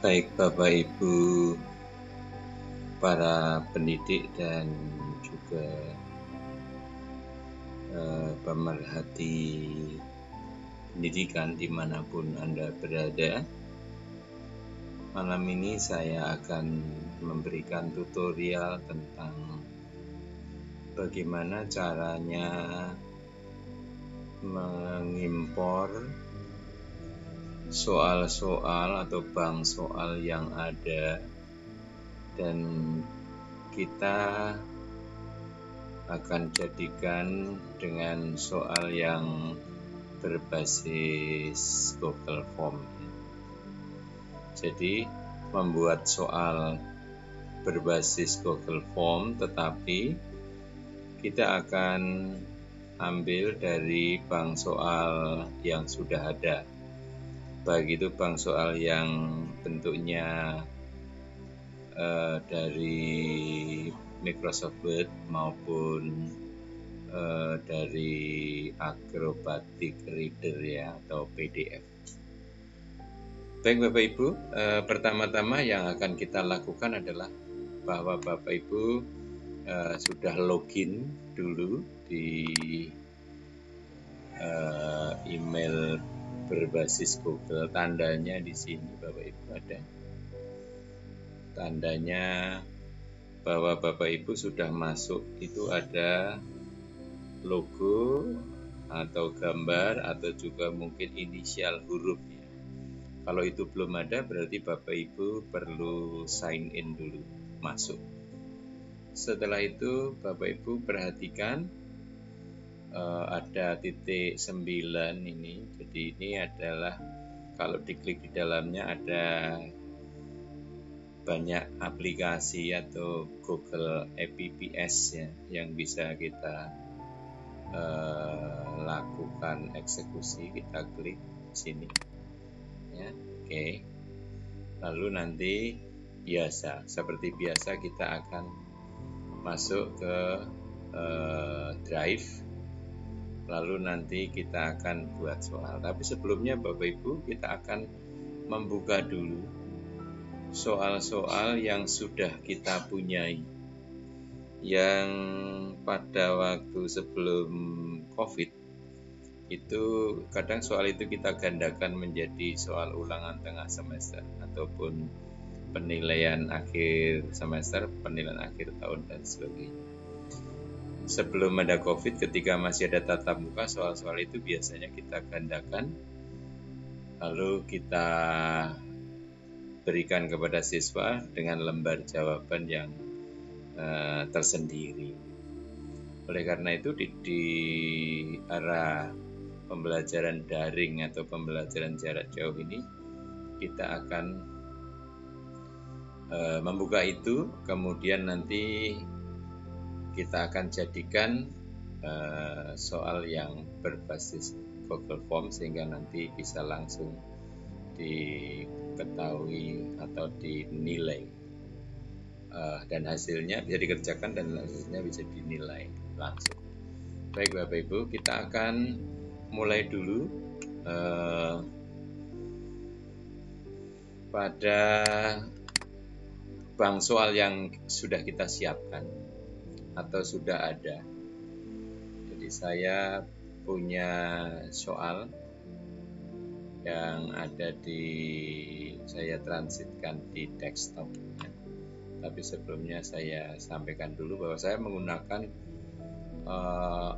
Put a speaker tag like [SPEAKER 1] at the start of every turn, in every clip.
[SPEAKER 1] Baik Bapak Ibu para pendidik dan juga pemerhati pendidikan dimanapun Anda berada. Malam ini saya akan memberikan tutorial tentang bagaimana caranya mengimpor soal-soal atau bank soal yang ada, dan kita akan jadikan dengan soal yang berbasis Google Form. Jadi membuat soal berbasis Google Form, tetapi kita akan ambil dari bank soal yang sudah ada, baik itu bank soal yang bentuknya dari Microsoft Word maupun dari Acrobatic Reader ya, atau PDF. Baik Bapak Ibu, pertama-tama yang akan kita lakukan adalah bahwa Bapak Ibu sudah login dulu di email berbasis Google. Tandanya di sini Bapak Ibu ada tandanya bahwa Bapak Ibu sudah masuk, itu ada logo atau gambar atau juga mungkin inisial hurufnya. Kalau itu belum ada, berarti Bapak Ibu perlu sign in dulu, masuk. Setelah itu Bapak Ibu perhatikan ada titik 9 ini. Jadi ini adalah, kalau diklik di dalamnya ada banyak aplikasi atau Google Apps ya, yang bisa kita lakukan eksekusi. Kita klik sini ya, oke. Lalu nanti seperti biasa kita akan masuk ke Drive, lalu nanti kita akan buat soal. Tapi sebelumnya Bapak Ibu, kita akan membuka dulu soal-soal yang sudah kita punyai, yang pada waktu sebelum COVID itu kadang soal itu kita gandakan menjadi soal ulangan tengah semester ataupun penilaian akhir semester, penilaian akhir tahun dan sebagainya. Sebelum ada COVID, ketika masih ada tatap muka, soal-soal itu biasanya kita gandakan, lalu kita berikan kepada siswa dengan lembar jawaban yang tersendiri. Oleh karena itu di arah pembelajaran daring atau pembelajaran jarak jauh ini, kita akan membuka itu, kemudian nanti kita akan jadikan soal yang berbasis Google Form sehingga nanti bisa langsung diketahui atau dinilai, dan hasilnya bisa dikerjakan dan hasilnya bisa dinilai langsung. Baik Bapak Ibu, kita akan mulai dulu pada bank soal yang sudah kita siapkan atau sudah ada. Jadi saya punya soal yang ada saya transitkan di desktop. Tapi sebelumnya saya sampaikan dulu bahwa saya menggunakan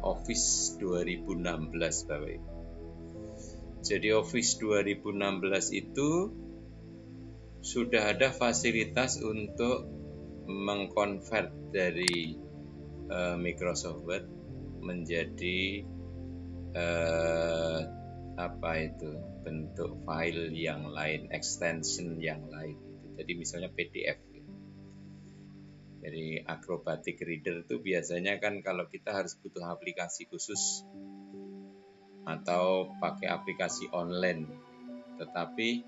[SPEAKER 1] Office 2016 Bapak Ibu. Jadi Office 2016 itu sudah ada fasilitas untuk mengkonvert dari Microsoft Word menjadi bentuk file yang lain, extension yang lain. Jadi misalnya PDF. Jadi Acrobatic Reader itu biasanya kan kalau kita harus butuh aplikasi khusus atau pakai aplikasi online, tetapi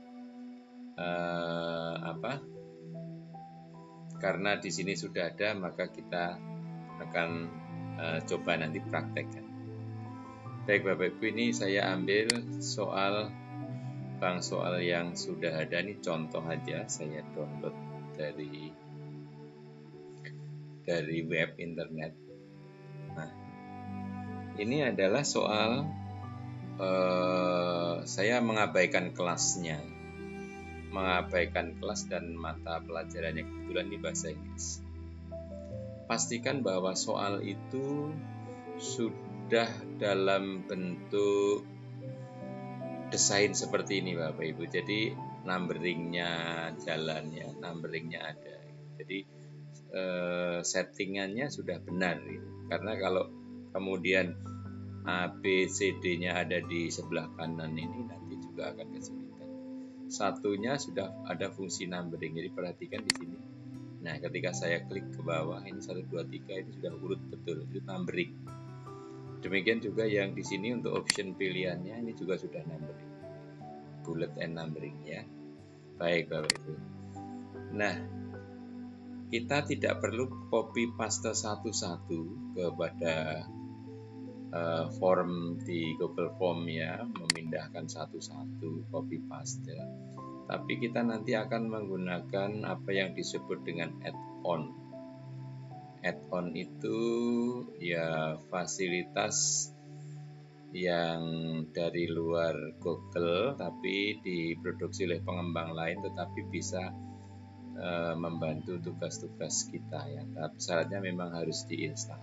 [SPEAKER 1] karena di sini sudah ada, maka kita akan coba nanti praktekkan. Baik Bapak Ibu, ini saya ambil soal bank soal yang sudah ada. Ini contoh aja, saya download dari web internet. Nah, ini adalah soal saya mengabaikan kelasnya, mengabaikan kelas dan mata pelajarannya, kebetulan di bahasa Inggris. Pastikan bahwa soal itu sudah dalam bentuk desain seperti ini Bapak Ibu. Jadi numberingnya jalannya, numberingnya ada. Jadi settingannya sudah benar gitu. Karena kalau kemudian A, B, C, D-nya ada di sebelah kanan ini, nanti juga akan kesulitan. Satunya sudah ada fungsi numbering, jadi perhatikan di sini. Nah, ketika saya klik ke bawah, ini 1, 2, 3, ini sudah urut betul, itu numbering. Demikian juga yang di sini untuk option pilihannya, ini juga sudah numbering. Bullet and numbering ya. Baik Bapak Ibu. Nah, kita tidak perlu copy paste satu-satu kepada form di Google Form ya, memindahkan satu-satu copy paste. Tapi kita nanti akan menggunakan apa yang disebut dengan add-on. Add-on itu ya fasilitas yang dari luar Google tapi diproduksi oleh pengembang lain, tetapi bisa membantu tugas-tugas kita ya. Tapi syaratnya memang harus diinstal.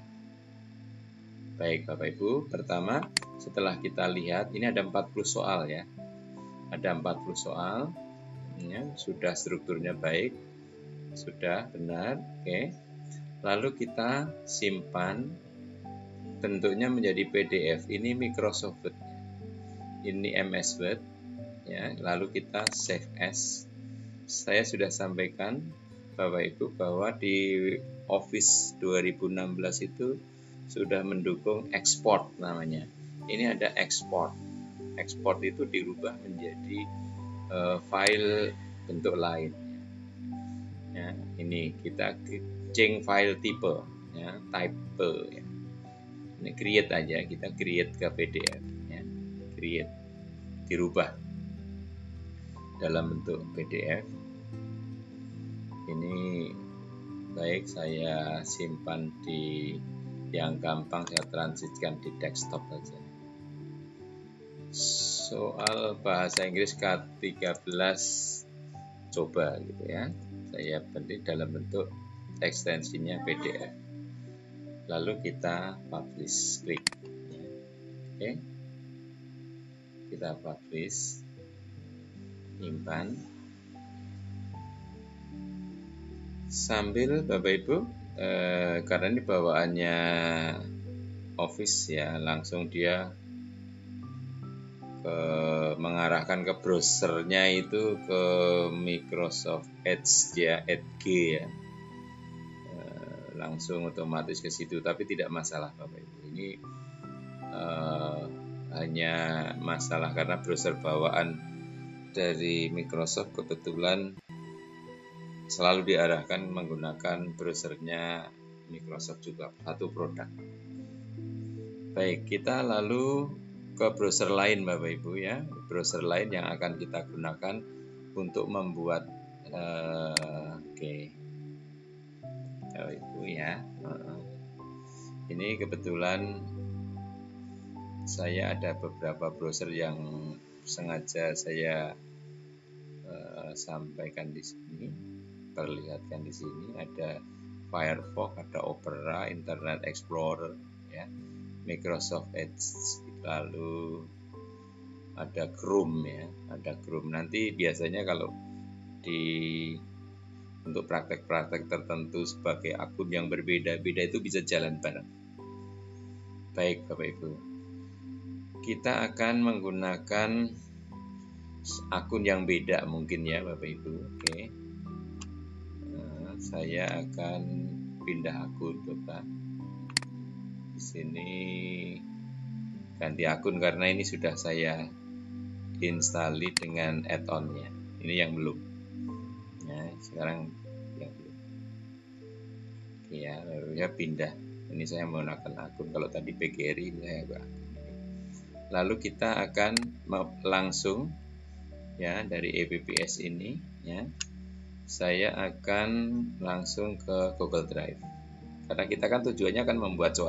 [SPEAKER 1] Baik Bapak Ibu, pertama setelah kita lihat ini ada 40 soal ya. Ada 40 soal. Ya, sudah strukturnya baik. Sudah benar, oke. Lalu kita simpan, bentuknya menjadi PDF. Ini Microsoft Word. Ini MS Word ya. Lalu kita save as. Saya sudah sampaikan Bapak Ibu bahwa di Office 2016 itu sudah mendukung ekspor namanya. Ini ada ekspor. Ekspor itu dirubah menjadi file bentuk lain. Ya, ini kita change file type, ya, type. Ya. Ini create aja, kita create ke PDF. Ya. Create, dirubah dalam bentuk PDF. Ini baik, saya simpan di yang gampang, saya transitkan di desktop saja. Soal bahasa Inggris K13 coba gitu ya. Saya petik dalam bentuk ekstensinya PDF. Lalu kita publish, klik. Ya. Oke. Kita publish, simpan. Sambil Bapak Ibu karena ini bawaannya Office ya, langsung dia mengarahkan ke browsernya itu ke Microsoft Edge ya, Edge ya, langsung otomatis ke situ. Tapi tidak masalah Bapak Ibu, ini hanya masalah karena browser bawaan dari Microsoft kebetulan selalu diarahkan menggunakan browsernya Microsoft juga, satu produk. Baik, kita lalu ke browser lain Bapak Ibu ya, browser lain yang akan kita gunakan untuk membuat Bapak Ibu ya. Ini kebetulan saya ada beberapa browser yang sengaja saya sampaikan di sini. Perlihatkan di sini ada Firefox, ada Opera, Internet Explorer, ya, Microsoft Edge, lalu ada Chrome ya, ada Chrome. Nanti biasanya kalau untuk praktek-praktek tertentu sebagai akun yang berbeda-beda itu bisa jalan bareng. Baik Bapak Ibu, kita akan menggunakan akun yang beda mungkin ya Bapak Ibu. Oke. Saya akan pindah akun coba. Di sini ganti akun karena ini sudah saya install dengan add-onnya. Ini yang belum. Ya, sekarang yang belum. Oke ya, lalu ya pindah. Ini saya menggunakan akun. Kalau tadi PGRI ini saya akun. Lalu kita akan langsung ya dari EPPS ini ya, saya akan langsung ke Google Drive karena kita kan tujuannya kan membuat soal.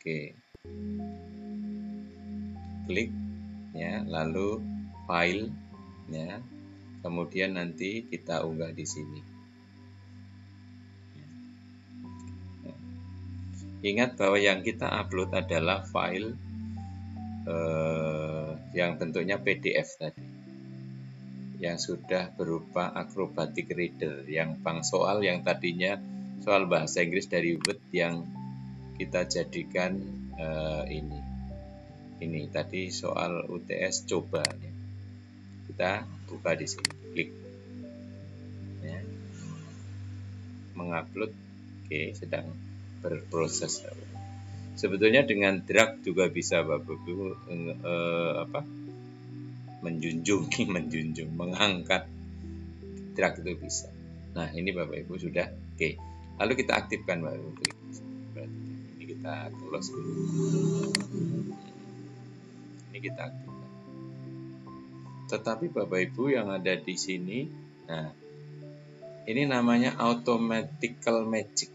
[SPEAKER 1] Oke, klik ya, lalu file ya, kemudian nanti kita unggah di sini. Ingat bahwa yang kita upload adalah file yang bentuknya PDF tadi, yang sudah berupa acrobatic reader, yang bank soal yang tadinya soal bahasa Inggris dari Word yang kita jadikan ini tadi soal UTS coba ya. Kita buka di sini, klik ya. Mengupload, oke, sedang berproses. Sebetulnya dengan drag juga bisa Bapak Ibu menjunjung, mengangkat, drag itu bisa. Nah ini Bapak Ibu sudah, oke. Lalu kita aktifkan Bapak Ibu, klik. Ini kita close dulu. Ini kita aktifkan. Tetapi Bapak Ibu yang ada di sini, nah ini namanya Automatical Magic.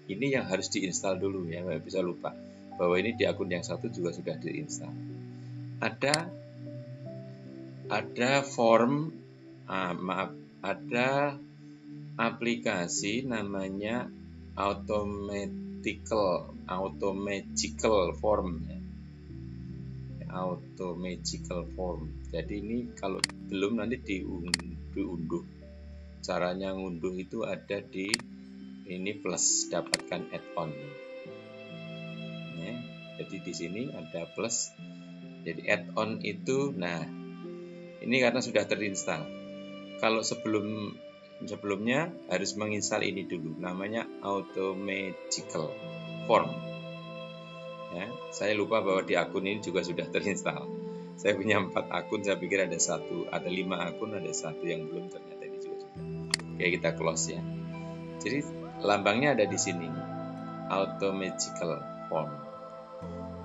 [SPEAKER 1] Ini yang harus diinstal dulu ya, Bapak bisa lupa bahwa ini di akun yang satu juga sudah diinstal. Ada form, ada aplikasi namanya Automagical Form ya. Automagical Form. Jadi ini kalau belum nanti diunduh. Caranya ngunduh itu ada di ini plus, dapatkan add-on. Ya, jadi di sini ada plus. Jadi add-on itu, nah ini karena sudah terinstall. Kalau sebelumnya harus menginstal ini dulu, namanya Automagical Form. Ya, saya lupa bahwa di akun ini juga sudah terinstall. Saya punya 4 akun, saya pikir ada 5 akun, ada 1 yang belum, ternyata ini juga sudah. Oke, kita close ya. Jadi lambangnya ada di sini, Automagical Form.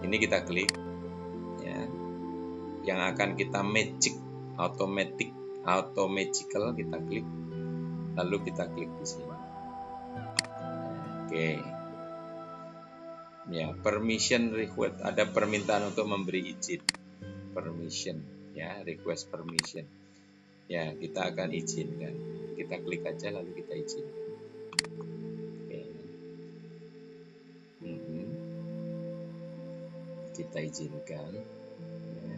[SPEAKER 1] Ini kita klik ya. Yang akan kita magic, automagical kita klik. Lalu kita klik di sini. Oke. Ya, permission request, ada permintaan untuk memberi izin. Permission ya, request permission. Ya, kita akan izinkan. Kita klik aja lalu kita izinkan. Oke. Kita izinkan. Ya.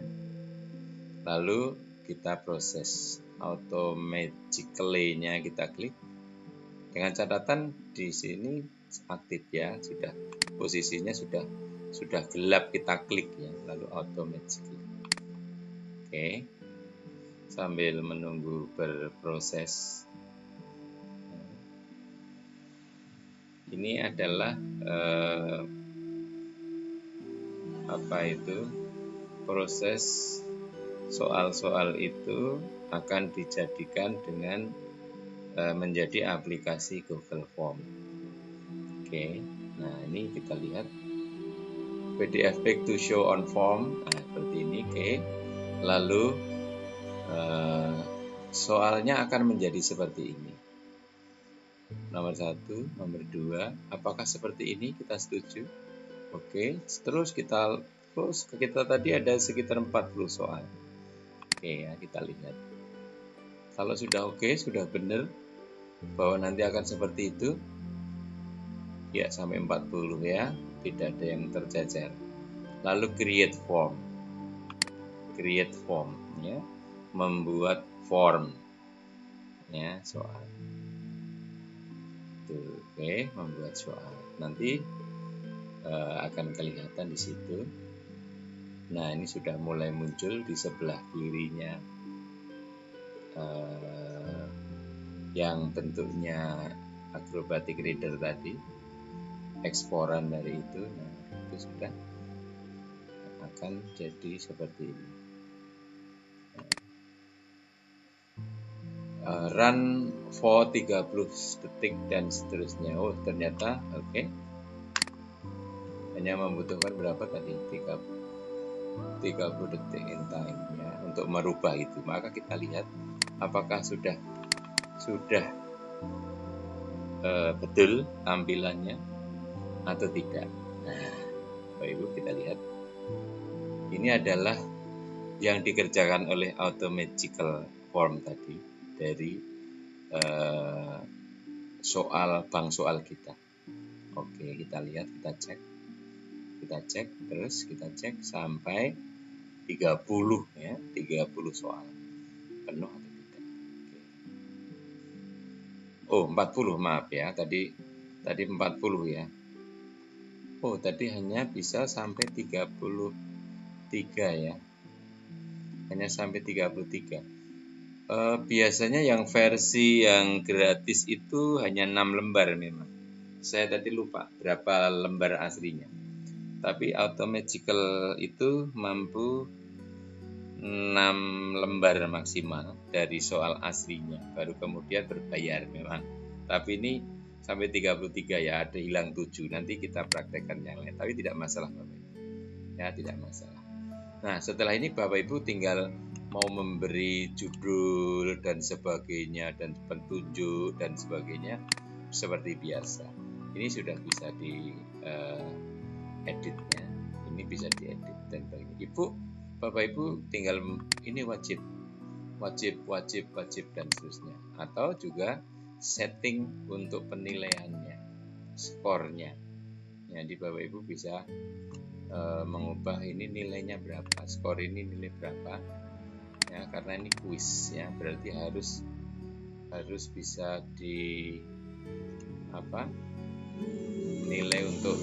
[SPEAKER 1] Lalu kita proses automatically-nya kita klik. Dengan catatan di sini aktif ya, sudah posisinya sudah gelap, kita klik ya, lalu automatically. Oke. Sambil menunggu berproses. Ini adalah proses soal-soal itu akan dijadikan dengan menjadi aplikasi Google Form. Oke, nah ini kita lihat PDF back to show on form, nah seperti ini. Oke, lalu soalnya akan menjadi seperti ini. Nomor 1, nomor 2, apakah seperti ini? Kita setuju. Oke, terus kita tadi ada sekitar 40 soal. Oke ya, kita lihat. Kalau sudah oke, sudah benar bahwa nanti akan seperti itu, ya sampai 40 ya, tidak ada yang tercecer. Lalu create form ya, membuat form ya soal. Tuh, oke, membuat soal. Nanti akan kelihatan di situ. Nah, ini sudah mulai muncul di sebelah kirinya yang bentuknya acrobatic reader tadi, eksporan dari itu. Nah, itu sudah akan jadi seperti ini. Run for 30 detik dan seterusnya. Oh, ternyata oke. Hanya membutuhkan berapa tadi? 30 detik in time ya untuk merubah itu. Maka kita lihat apakah sudah betul tampilannya atau tidak. Nah, Bapak Ibu kita lihat. Ini adalah yang dikerjakan oleh Automagical Form tadi dari bank soal kita. Oke, kita lihat, kita cek terus kita cek sampai 30 ya, 30 soal. Penuh atau tidak? Oke. Oh, 40, maaf ya. Tadi 40 ya. Oh, tadi hanya bisa sampai 33 ya. Hanya sampai 33. Biasanya yang versi yang gratis itu hanya 6 lembar memang. Saya tadi lupa berapa lembar aslinya. Tapi Automagical itu mampu 6 lembar maksimal dari soal aslinya. Baru kemudian berbayar memang. Tapi ini sampai 33 ya, ada hilang 7. Nanti kita praktekkan yang lain. Tapi tidak masalah Bapak Ibu. Ya, tidak masalah. Nah, setelah ini Bapak Ibu tinggal mau memberi judul dan sebagainya dan petunjuk dan sebagainya seperti biasa. Ini sudah bisa di editnya. Ini bisa diedit dan sebagainya. Bapak Ibu tinggal ini wajib dan seterusnya. Atau juga setting untuk penilaiannya, skornya. Jadi Bapak Ibu bisa mengubah ini nilainya berapa, skor ini nilai berapa ya, karena ini kuis ya, berarti harus bisa di nilai untuk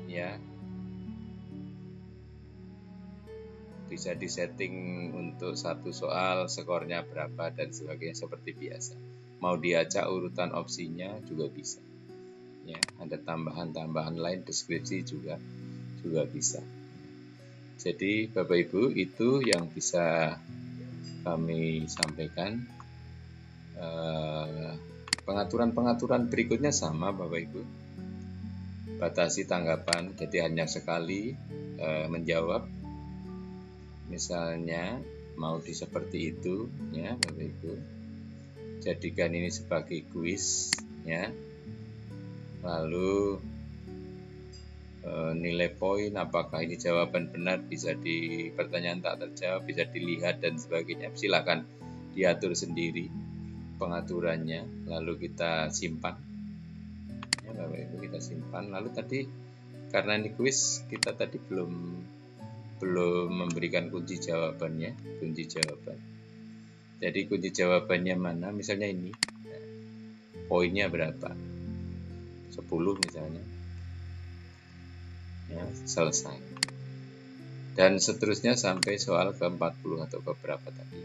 [SPEAKER 1] ya bisa disetting untuk satu soal skornya berapa dan sebagainya seperti biasa. Mau diacak urutan opsinya juga bisa. Ya, ada tambahan lain, deskripsi juga bisa. Jadi Bapak Ibu, itu yang bisa kami sampaikan. Pengaturan berikutnya sama Bapak Ibu. Batasi tanggapan, jadi hanya sekali menjawab. Misalnya mau seperti itu ya Bapak Ibu. Jadikan ini sebagai kuis ya. Lalu nilai poin, apakah ini jawaban benar, bisa di pertanyaan tak terjawab, bisa dilihat dan sebagainya. Silakan diatur sendiri pengaturannya, lalu kita simpan ya Bapak Ibu, kita simpan. Lalu tadi karena ini kuis, kita tadi belum memberikan kunci jawaban. Jadi kunci jawabannya mana, misalnya ini poinnya berapa, 10 misalnya ya, selesai. Dan seterusnya sampai soal ke-40 atau ke berapa tadi.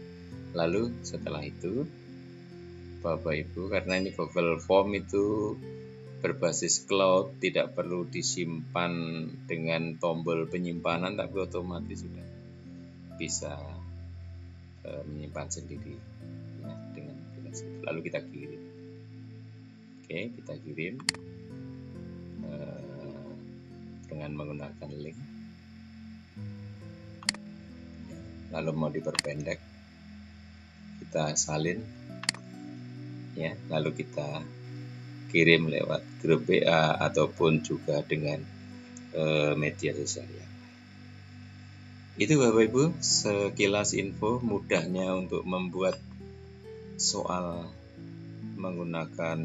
[SPEAKER 1] Lalu setelah itu Bapak Ibu, karena ini Google Form itu berbasis cloud, tidak perlu disimpan dengan tombol penyimpanan, tapi otomatis sudah bisa menyimpan sendiri ya, dengan itu. Lalu kita kirim. Oke, kita kirim dengan menggunakan link. lalu mau diperpendek, kita salin, ya, lalu kita kirim lewat grup WA ataupun juga dengan media sosial yang lain. Itu Bapak Ibu sekilas info mudahnya untuk membuat soal menggunakan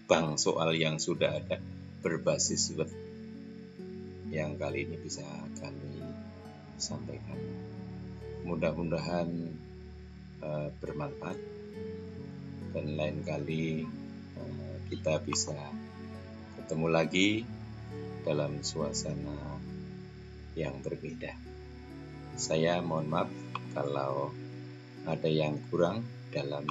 [SPEAKER 1] bank soal yang sudah ada berbasis web yang kali ini bisa kami sampaikan. Mudah-mudahan bermanfaat dan lain kali kita bisa ketemu lagi dalam suasana yang berbeda. Saya mohon maaf kalau ada yang kurang dalam